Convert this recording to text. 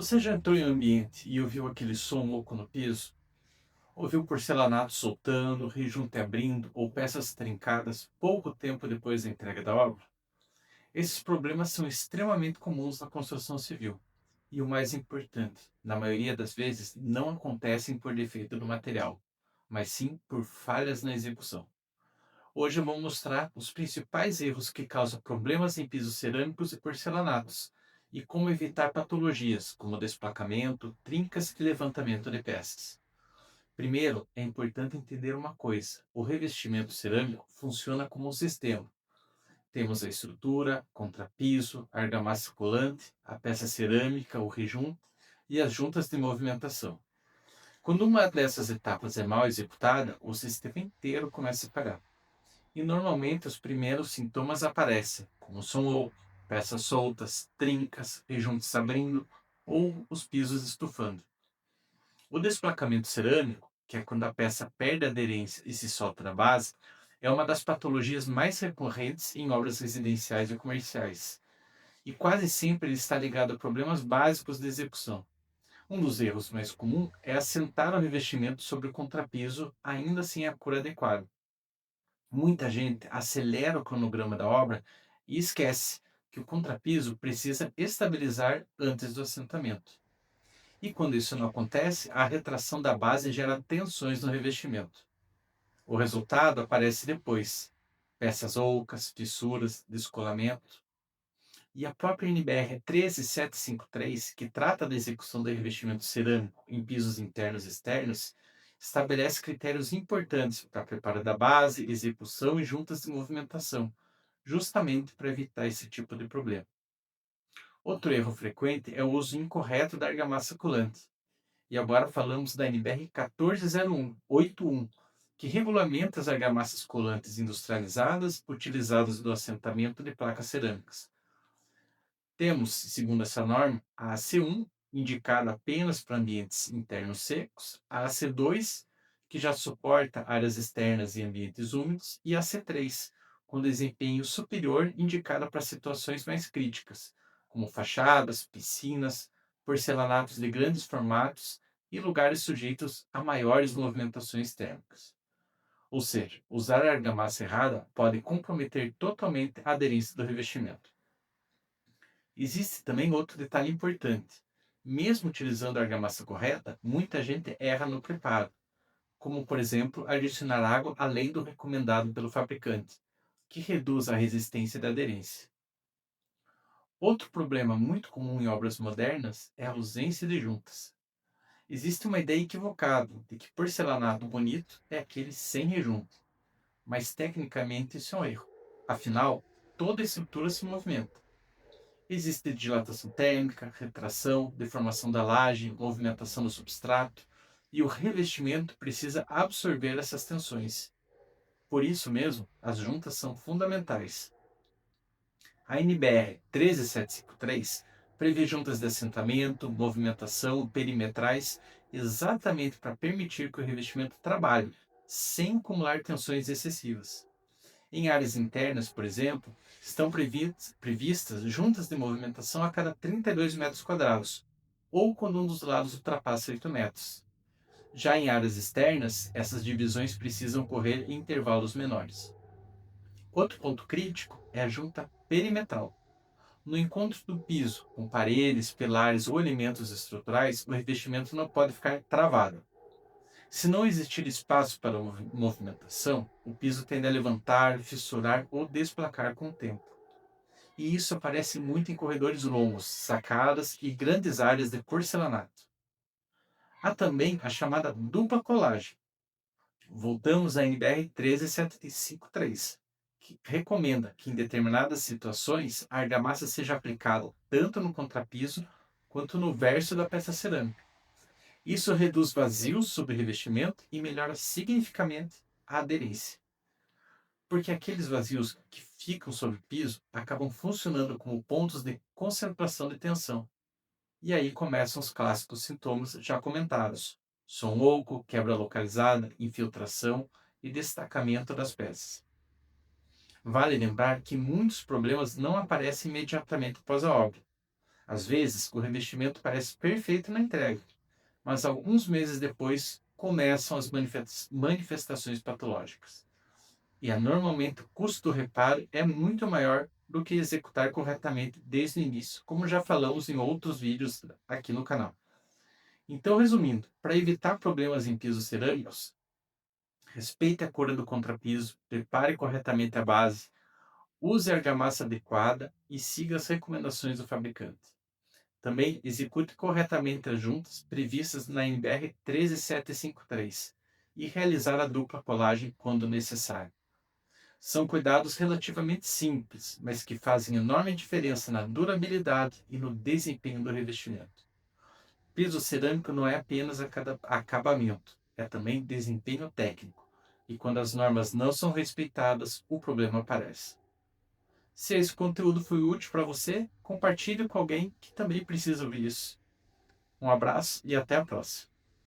Você já entrou em um ambiente e ouviu aquele som louco no piso? Ouviu porcelanato soltando, rejunte abrindo ou peças trincadas pouco tempo depois da entrega da obra? Esses problemas são extremamente comuns na construção civil. E o mais importante, na maioria das vezes, não acontecem por defeito do material, mas sim por falhas na execução. Hoje eu vou mostrar os principais erros que causam problemas em pisos cerâmicos e porcelanatos e como evitar patologias como desplacamento, trincas e levantamento de peças. Primeiro, é importante entender uma coisa: o revestimento cerâmico funciona como um sistema. Temos a estrutura, contrapiso, a argamassa colante, a peça cerâmica, o rejunte e as juntas de movimentação. Quando uma dessas etapas é mal executada, o sistema inteiro começa a falhar. E normalmente os primeiros sintomas aparecem, como som louco, peças soltas, trincas, rejuntos abrindo ou os pisos estufando. O desplacamento cerâmico, que é quando a peça perde a aderência e se solta na base, é uma das patologias mais recorrentes em obras residenciais e comerciais. E quase sempre ele está ligado a problemas básicos de execução. Um dos erros mais comuns é assentar o revestimento sobre o contrapiso ainda sem a cor adequada. Muita gente acelera o cronograma da obra e esquece que o contrapiso precisa estabilizar antes do assentamento. E quando isso não acontece, a retração da base gera tensões no revestimento. O resultado aparece depois: peças ocas, fissuras, descolamento. E a própria NBR 13753, que trata da execução do revestimento cerâmico em pisos internos e externos, estabelece critérios importantes para preparo da base, execução e juntas de movimentação, justamente para evitar esse tipo de problema. Outro erro frequente é o uso incorreto da argamassa colante. E agora falamos da NBR 140181, que regulamenta as argamassas colantes industrializadas utilizadas no assentamento de placas cerâmicas. Temos, segundo essa norma, a AC1, indicada apenas para ambientes internos secos, a AC2, que já suporta áreas externas e ambientes úmidos, e a AC3, com desempenho superior, indicada para situações mais críticas, como fachadas, piscinas, porcelanatos de grandes formatos e lugares sujeitos a maiores movimentações térmicas. Ou seja, usar a argamassa errada pode comprometer totalmente a aderência do revestimento. Existe também outro detalhe importante. Mesmo utilizando a argamassa correta, muita gente erra no preparo, como, por exemplo, adicionar água além do recomendado pelo fabricante, que reduz a resistência da aderência. Outro problema muito comum em obras modernas é a ausência de juntas. Existe uma ideia equivocada de que porcelanato bonito é aquele sem rejunte, mas tecnicamente isso é um erro. Afinal, toda a estrutura se movimenta. Existe dilatação térmica, retração, deformação da laje, movimentação do substrato, e o revestimento precisa absorver essas tensões. Por isso mesmo, as juntas são fundamentais. A NBR 13753 prevê juntas de assentamento, movimentação, perimetrais, exatamente para permitir que o revestimento trabalhe, sem acumular tensões excessivas. Em áreas internas, por exemplo, estão previstas juntas de movimentação a cada 32 metros quadrados, ou quando um dos lados ultrapassa 8 metros. Já em áreas externas, essas divisões precisam ocorrer em intervalos menores. Outro ponto crítico é a junta perimetral. No encontro do piso, com paredes, pilares ou elementos estruturais, o revestimento não pode ficar travado. Se não existir espaço para movimentação, o piso tende a levantar, fissurar ou desplacar com o tempo. E isso aparece muito em corredores longos, sacadas e grandes áreas de porcelanato. Há também a chamada dupla colagem. Voltamos à NBR 13753, que recomenda que em determinadas situações a argamassa seja aplicada tanto no contrapiso quanto no verso da peça cerâmica. Isso reduz vazios sobre o revestimento e melhora significativamente a aderência, porque aqueles vazios que ficam sobre o piso acabam funcionando como pontos de concentração de tensão. E aí começam os clássicos sintomas já comentados: som oco, quebra localizada, infiltração e destacamento das peças. Vale lembrar que muitos problemas não aparecem imediatamente após a obra. Às vezes, o revestimento parece perfeito na entrega, mas alguns meses depois começam as manifestações patológicas. E normalmente o custo do reparo é muito maior do que executar corretamente desde o início, como já falamos em outros vídeos aqui no canal. Então, resumindo, para evitar problemas em pisos cerâmicos, respeite a cor do contrapiso, prepare corretamente a base, use a argamassa adequada e siga as recomendações do fabricante. Também execute corretamente as juntas previstas na NBR 13753 e realizar a dupla colagem quando necessário. São cuidados relativamente simples, mas que fazem enorme diferença na durabilidade e no desempenho do revestimento. Piso cerâmico não é apenas acabamento, é também desempenho técnico. E quando as normas não são respeitadas, o problema aparece. Se esse conteúdo foi útil para você, compartilhe com alguém que também precisa ouvir isso. Um abraço e até a próxima.